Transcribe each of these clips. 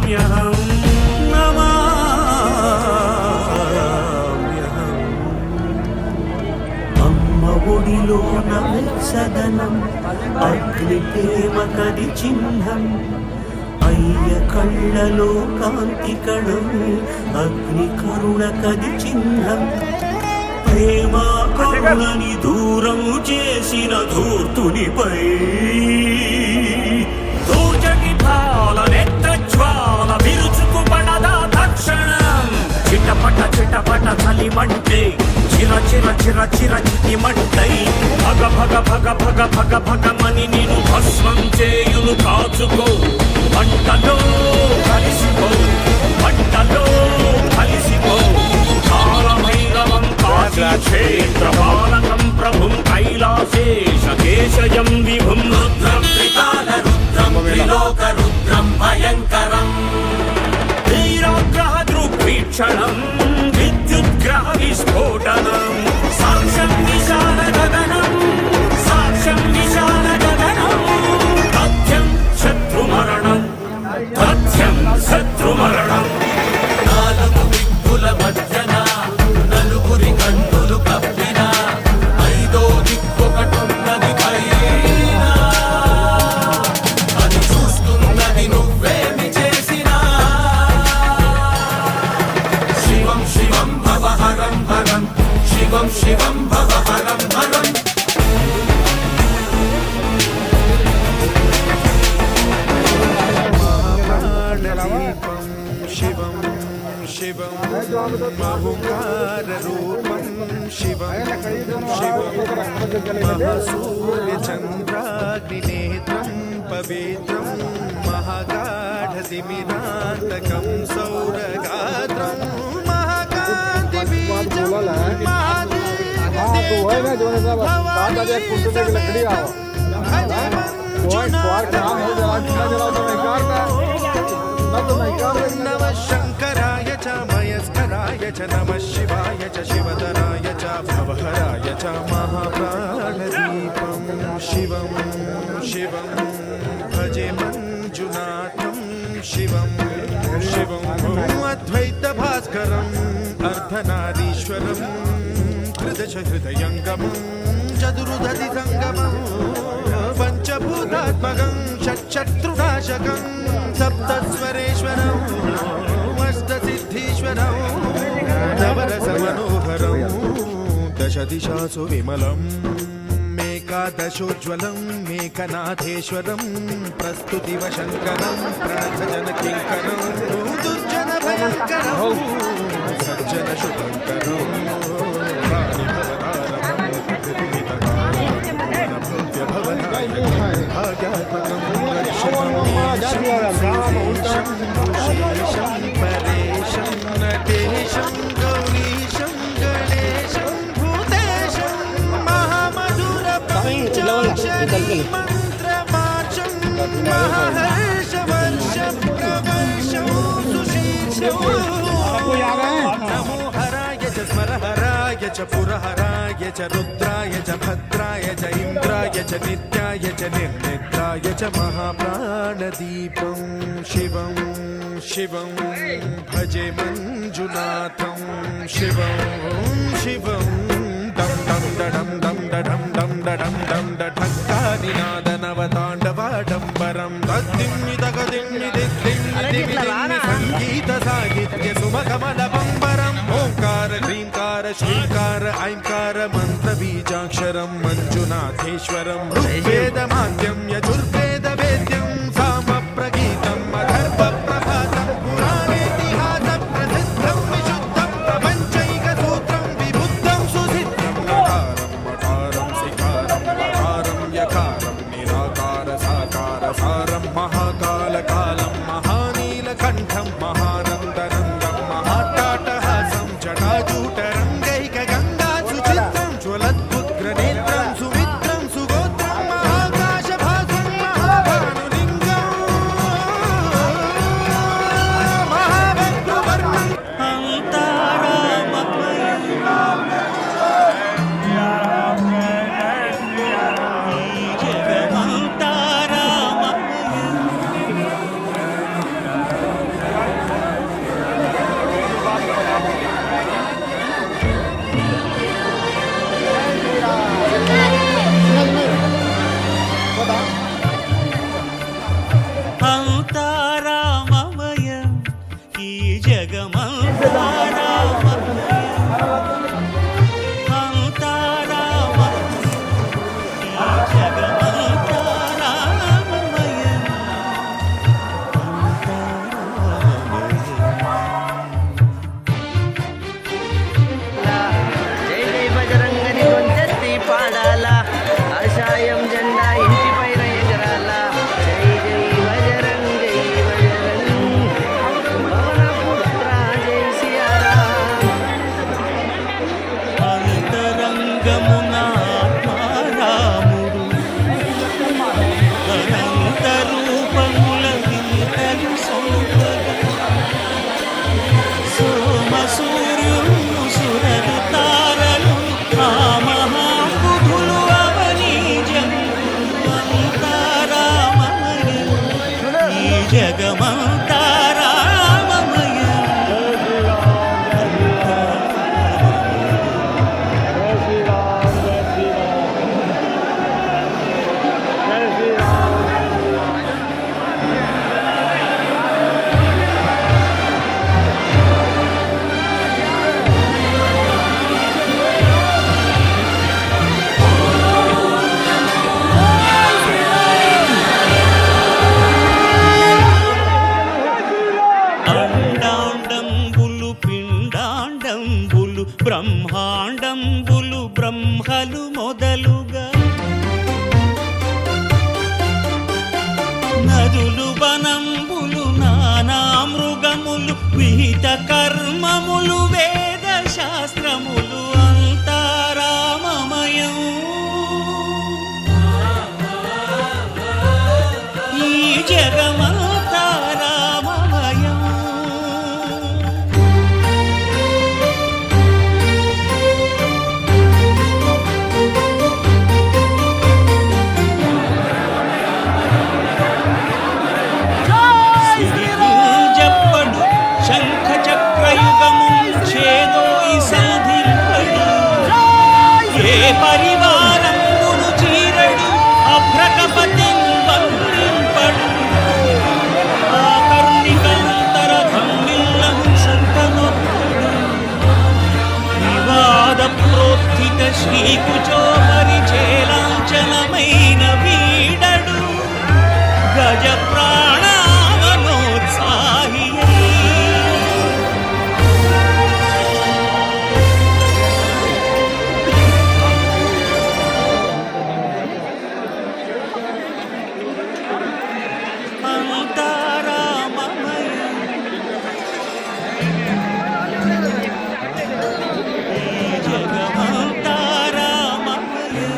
నమామ్యహం నమామ్యహం. అమ్మ ఒడిలో నవసదనం అగ్ని ప్రేమ కది చిహ్నం. అయ్య కళ్ళలో కాంతి కణం అగ్ని కరుణ కది చిహ్నం. ప్రేమ కరుణని దూరం చేసిన ధూర్తునిపై దూచకి పాలనెత్త జ్వాల విరుచుకుపడదా తక్షణం. చిటపట చిటపట కలిమంటే చిర చిర చిర చిర చిటిమంటై భగ భగ భగ భగ భగ భగమని నేను భస్మం చేయును కాచుకో. మంటలో కలిసిపో మంటలో కలిసిపో. కాలభైరవం కాశీక్షేత్రపాలకం ప్రభుం కైలాసేశ కేశయం విభుం. రుద్రం త్రికాల రుద్రం త్రిలోక రుద్రం భయంకరం. వీరాగ్రహ దృగ్వీక్షణం విద్యుద్గ్రహ విస్ఫోటనం. సాక్ష్యం విశాల గగనం సాక్ష్యం విశాల గగనం. తథ్యం శత్రుమరణం తథ్యం శత్రుమరణం. నాలుగు దిక్కుల మధ్యన నలుగురి కన్నులు కప్పిన ఐదో దిక్కొకటున్నది పైన. అది చూస్తున్నది నువ్వేమి చేసినా. శివం శివం భవ హరం హరం శివం శివం భవ హరం హరం. శివం శివం మహుకారూపం శివం శివం మహాసూర్యచంద్రాగ్నినేత్రం పవిత్రం మహాగాఢతిమిరాంతకం సౌరగాత్రం మహాకాంతిబీజం నమః శంకరాయ చ మయస్కరాయ చ నమః శివాయ చ శివతరాయ చ భవహరాయ చ మహాప్రాణదీపం శివం శివం భజే మంజునాథం శివం శివం అద్వైత భాస్కరం అర్ధనారీశ్వరం హృదయ హృదయంగమం చతురుదధి సంగమం పంచభూతాత్మకం షట్శత్రునాశకం సప్తస్వరేశ్వరం అష్టసిద్ధీశ్వరం నవరసమనోహరం దశ దిశాసు విమలం మేకాదశోజ్వలం మేకనాథేశ్వరం ప్రస్తుతివ శంకరం ప్రణతజన కింకరం దుర్జన భయంకరం సజ్జన శుభంకరం పరేశం నటేశం గౌరీశం గణేశం భూతేశం మహామధుర పంచాక్షరీ మంత్రమార్చం మహర్షవర్షం ప్రవర్షం సుశీర్షం. నమో హరాయ చ స్మరహరాయ చ పురహరాయ చ రుద్రాయ చ భద్రాయ చ ఇంద్రాయ చ నిత్యాయ చ నిర్నిద్రాయ చ మహాప్రాణదీపం శివం శివం భజే మంజునాథం శివం శివం. దం దం దడం దం దడం దం దడం దం దఢంకారినాద నవతాండవాడంబరం తద్దిమ్మి తగదిమ్మి దిగ్దిమ్మి దిగ్దిమ్మి సంగీత సాహిత్య సుమకమల బంబరం. ఓంకార హ్రీంకార శ్రీకార ఐంకార మంత్ర బీజాక్షరం మంజునాథేశ్వరం. ఋగ్వేద మాధ్యం యజుర్వేద వేద్యం సామ ప్రగీతం అధర్వ ప్రభాతం పురాణేతిహాస ప్రసిద్ధం విశుద్ధం ప్రపంచైక సూత్రం విబుద్ధం సుసిద్ధం. నకారం మకారం సికారం మకారం యకారం నిరాకార సాకార సారం మహాకాల కాలం మహానీలకంఠం మహానందనందం మహాటాటహాసం జటాజూటరంగైక గంగా సుచిత్రం జ్వలద్భుగ్రనేత్రం సుమిత్రం సుగోత్రం మహాకాశభాసం మహా అంతారామమయం ఈ జగమంతారామమయం అంతారామమయం ఈ జగమంతారామమయం జై జై బజరంగని గొంతెత్తి పాడాలా ఆశాయం జెండా ఇంటి పైన ఎగరాలా జై జై బజరంగ్ పవన పుత్ర జై సియారాం అంతరంగమున ఆత్మారాముడు అనంత రూపముల వింతలు సౌభగ సోమ సూర్యుడు సురలు తారలు ఆ మహాబుధులు అవనీ జంతులు అంతారామమయం ఈ జగమంతారామమయం అండాండంబులు పిండాండంబులు బ్రహ్మాండంబులు బ్రహ్మలు మొదలుగా నదులు వనంబులు నానా మృగములు విహిత కర్మములు వేద శాస్త్రములు అంతారామమయం ఈ జగమంతారామమయం జప్పడు శంఖ చక్రయుగము చేదోయి సంధింపడు ఏ పరివారంబును చీరడు అభ్రకపతి బంధింపడు ఆ కరుణికంతర ధమ్మిల్లను సంతనొప్పుడు వివాద ప్రోత్థిత శ్రీకుచో పరిచేలాంచనమైన వీడడు గజ ప్రాణావనోత్సాహి అంతారామమయం ఈ జగమంతారామమయం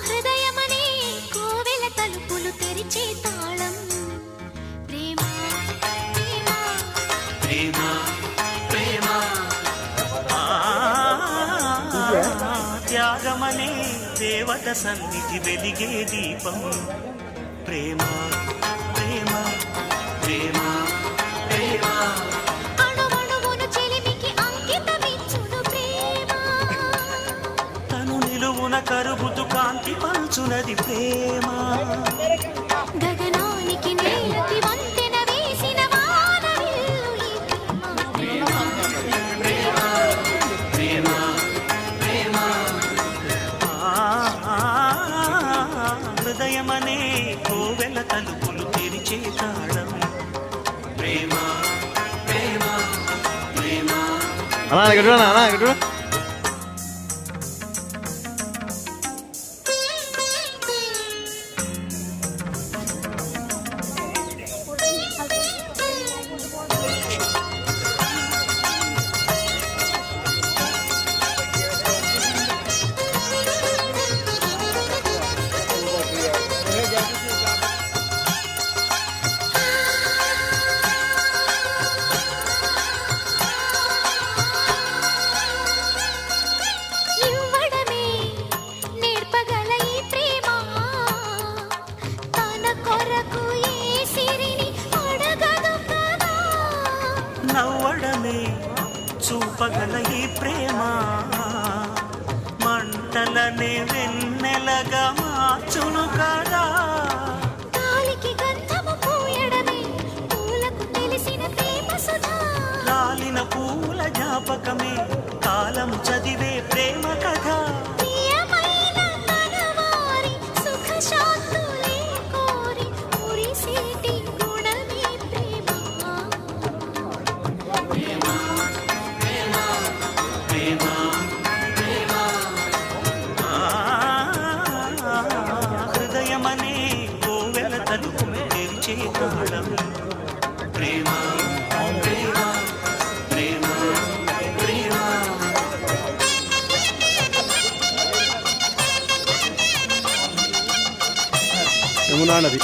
హృదయమనే కోవెల తలుపులు తెరిచే తాళం ప్రేమ ప్రేమ త్యాగమనే దేవత సన్నిధి వెలిగే దీపం ప్రేమ ప్రేమ ప్రేమ ప్రేమ అణువణువును చెలిమికి అంకితమిచ్చును ప్రేమ తను నిలువున కరుగుతు కాంతి పంచునది ప్రేమ గగనానికి నేలకి వంతెన వేసిన వానవిల్లు ఈ ప్రేమ హృదయమనే కోవెల తలుపులు తెరిచే తాళం ప్రేమ ప్రేమ ప్రేమ అన్నా ఇక్కడ చూడన్నా అన్నా ఇక్కడ చూడు. ఇవ్వడమే నేర్పగల ఈ ప్రేమ తన కొరకు ఏ సిరిని అడగదు కదా నవ్వడమే చూపగల ఈ ప్రేమ మంటలనే వెన్నెలగా మార్చును కదా గాలికి గంధము పూయడమే పూలకు తెలిసిన ప్రేమ సుధా రాలిన పూల జ్ఞాపకమే కాలం చదివే ప్రేమ కథ ప్రియమైన తనవారి సుఖ శాంతులే కోరి మురిసేటి గుణమే ప్రేమ హృదయమనే కోవెల తలుపు తెరిచే కాలం ప్రేమ ప్రేమ ప్రేమ ప్రేమ యమునా నది.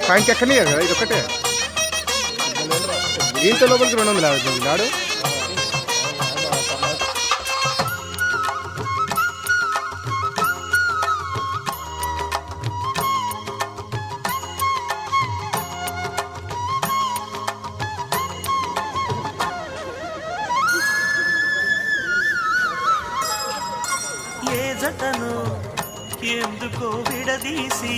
పాయింట్ ఎక్కడనే కదా ఇది ఒక్కటే. దీంతో లోపలికి 200 అవుతుంది నాడు. ఏ జతను ఎందుకో విడదీసి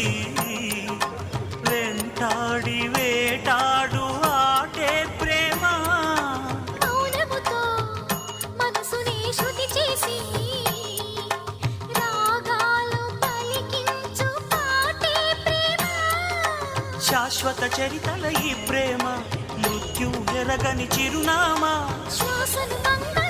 వెంటాడి వేటాడు ఆటే ప్రేమ మౌనముతో మనసుని శృతి చేసి రాగాలు పలికించు పాటే ప్రేమ శాశ్వత చరితల ఈ ప్రేమ మృత్యు ఎరగని చిరునామా శ్వాసను మంగళ